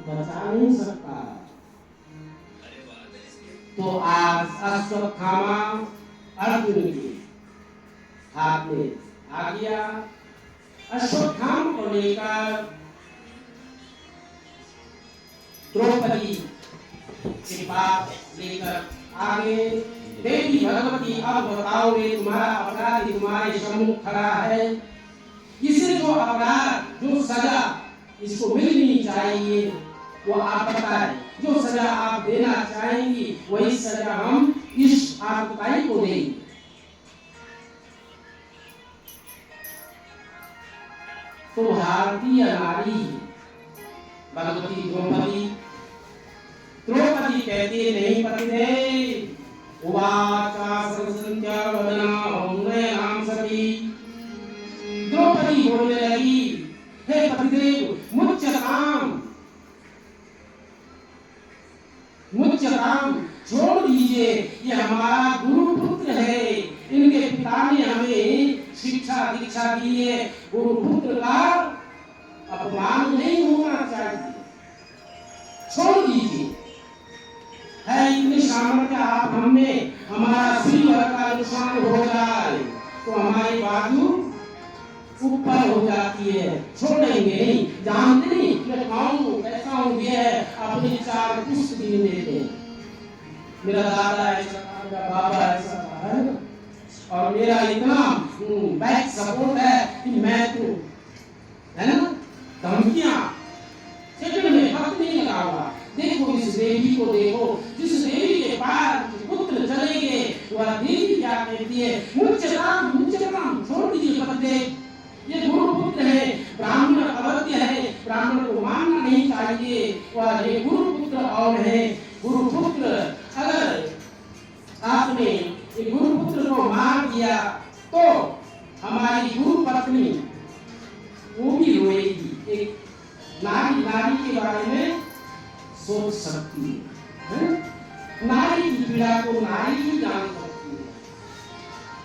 बचा नहीं सकता। तो आज अश्वत्थामा अर्जुन के हाथ में आ गया। अश्वत्थामा को लेकर द्रौपदी के पास लेकर आगे, देवी भगवती अब बताओ रे, तुम्हारा अपराधी तुम्हारे सम्मुख खड़ा है, इसे जो अपराध जो सजा इसको मिलनी चाहिए वो आप बताएं। जो सजा आप देना चाहेंगी वही सजा हम इस आतताई को देंगे। तो भारतीय नारी भगवती द्रौपदी कहती नहीं पतिदेव उवाचा सरसंत्या वदना सती। द्रौपदी बोलने लगी, हे पतिदेव मुझ काम छोड़ दीजिए, ये हमारा गुरु पुत्र है, इनके पिता ने हमें शिक्षा दीक्षा दी है, गुरु पुत्र का अपमान नहीं होना चाहिए, छोड़ दीजिए। है इतनी सामर्थ्य आप हमें, हमारा श्री का नुकसान हो जाए तो हमारी बाजू ऊपर हो जाती है, छोड़ेंगे नहीं। जानते नहीं मैं कौन हूँ, कैसा हूँ, ये अपने चार पुष्ट दिन देते। मेरा दादा ऐसा था, मेरा बाबा ऐसा था, है ना, और मेरा इतना बैक सपोर्ट है कि मैं तो, है ना, धमकियां सेकंड में वक्त नहीं लगाऊंगा। देखो इस देवी को देखो, जिस देवी के पास पुत्र चले गए, वह देवी क्या कहती है, मुझे राम छोड़ दीजिए पतिदेव, ये गुरु पुत्र है, ब्राह्मण अवध्य है, ब्राह्मण को मानना नहीं चाहिए, वह ये गुरु पुत्र और है। गुरु पुत्र अगर आपने ये गुरु पुत्र को मार दिया तो हमारी गुरु पत्नी वो भी रोएगी। एक नारी के बारे में सोच सकती है, नारी की पीड़ा को नारी ही जान सकती है।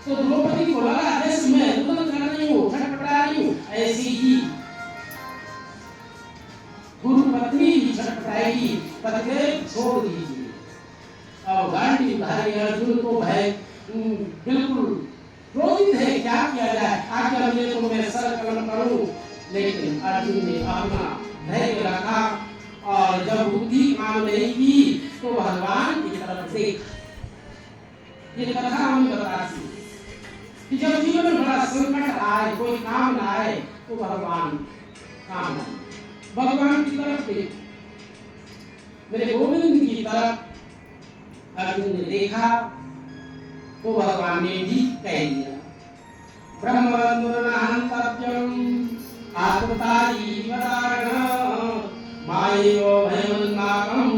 तो द्रौपदी को लगा जैसे मैं तुरंत कर रही हूँ, छटपटा रही हूँ, ऐसी ही गुरु पत्नी भी छटपटाएगी, पतिदेव छोड़ दीजिए। और गांडी भाई अर्जुन को भय बिल्कुल क्रोधित है, क्या किया जाए, आज्ञा मिले तो मैं सर कलम करूं। लेकिन अर्जुन ने अपना धैर्य रखा और जब बुद्धि काम नहीं की तो भगवान की तरफ देखा। ये कथा हमें बताती है कि जब जीवन में बड़ा संकट आए, कोई काम ना आए तो भगवान काम आए, भगवान की तरफ देख। मेरे गोविंद की तरफ अर्जुन ने देखा तो भगवान ने भी कह दिया, ब्रह्मवन्दनाहन्तव्यम् आत्मतारीवदारण मायेयो भयमन्नाकं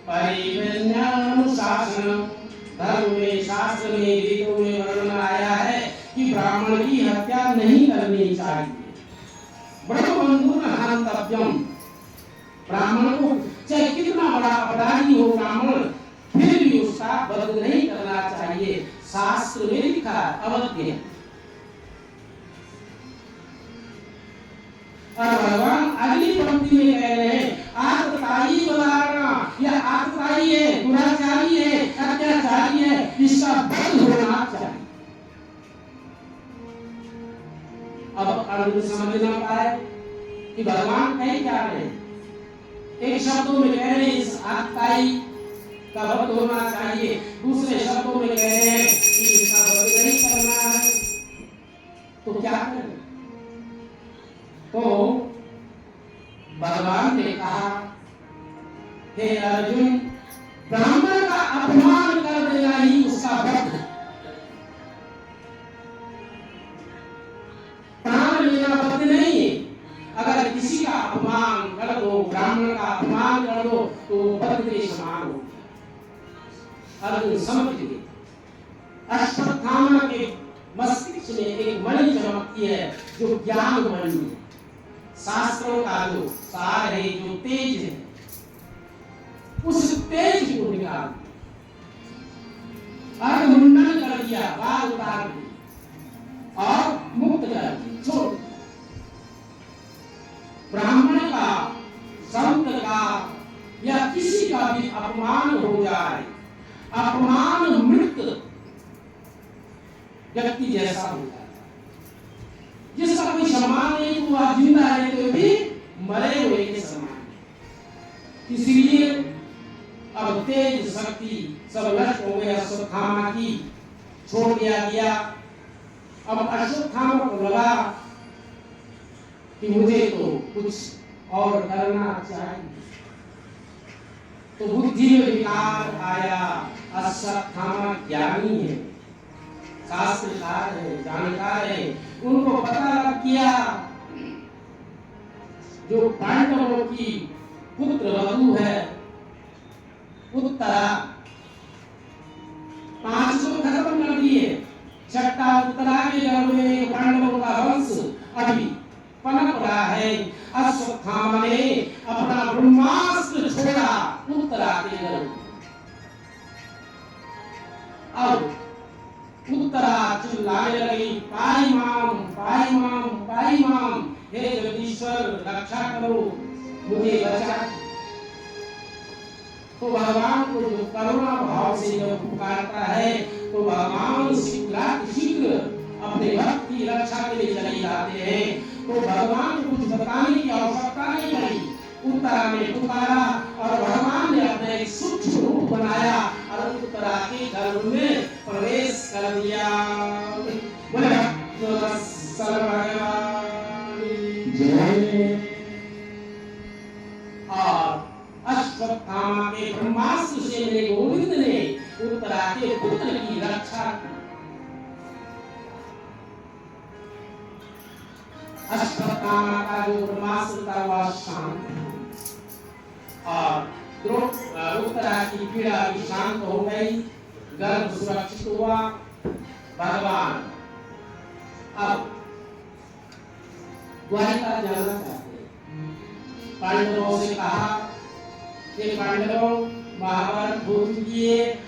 परिवेन्यानुशासनम्। धर्म में, शास्त्र में, वेदों में वर्णन आया है कि ब्राह्मण की हत्या नहीं करनी चाहिए। ब्रह्मवन्दनाहन्तव्यम्, ब्राह्मण को चाहे कितना बड़ा अपराधी हो ब्राह्मण, फिर भी उसका वध नहीं करना चाहिए, शास्त्र में लिखा अवध्य है। और भगवान अगली पंक्ति में कह रहे हैं, आतताई बलाना, यह आतताई है, दुराचारी है, अत्याचारी है, इसका वध होना चाहिए। अब अर्जुन समझ ना पाए कि भगवान कह क्या रहे हैं। एक शब्दों में कह रहे हैं इस आतताई का वध होना चाहिए, दूसरे शब्दों में कह रहे हैं कि इसका वध नहीं करना है, तो क्या करें। तो भगवान ने कहा, हे अर्जुन, ब्राह्मण का अपमान कर देना ही उसका वध है। प्राण लेना वध नहीं है। अगर किसी का अपमान कर दो, ब्राह्मण का अपमान कर दो तो वध के समान हो। अर्जुन समझ गए। अश्वत्थामा के मस्तिष्क में एक मणि चमकती है जो ज्ञान मणि है, शास्त्रों का जो सार है, जो तेज है, उस तेज को निकाल अर्धमुंडन कर दिया, बाल उतार दिया और मुक्त कर दिया, छोड़। ब्राह्मण का, संत का, किसी का भी अपमान हो जाए, अपमान मृत व्यक्ति जैसा हो जाता है, जिसका कोई सम्मान नहीं, तो वह जिंदा है तो भी मरे हुए के समान। इसलिए अब तेज शक्ति सब नष्ट हो गया, अश्वत्थामा की छोड़ दिया गया। अब अश्वत्थामा को लगा कि मुझे तो कुछ और करना चाहिए, तो बुद्धि में विकार आया। अश्वत्थामा ज्ञानी है, शास्त्रकार है, जानकार है, उनको पता लग गया जो पांडवों की पुत्र वधू है उत्तरा, 5 को खत्म कर दिए, छठा उत्तरा के घर में पांडवों का वंश अभी पनप रहा है। अश्वत्थामा ने अपना ब्रह्मास्त्र छोड़ा उत्तरा के घर में। अब उत्तरा चिल्लाने लगी, पाई माम पाई माम पाई माम, हे जगदीश्वर रक्षा करो, मुझे बचा। तो भगवान को जो करुणा भाव से जब पुकारता है तो भगवान शीघ्र अपने भक्त की रक्षा के लिए चले जाते हैं। तो भगवान को कुछ बताने की आवश्यकता नहीं पड़ी, उत्तरा ने पुकारा और भगवान ने अपना एक सूक्ष्म रूप बनाया और उत्तरा के गर्भ में प्रवेश कर दिया। बोले भगवान जय। और अश्वत्थामा के ब्रह्मास्त्र से मेरे गोविंद ने उत्तरा के पुत्र की रक्षा की। अश्वत्थामा का जो ब्रह्मास्त्र था वह शांत और उत्तरा की पीड़ा भी शांत हो गई, गर्भ सुरक्षित हुआ। भगवान अब द्वारिका जाना चाहते, पांडवों से कहा कि पांडवों महाभारत हो चुकी है,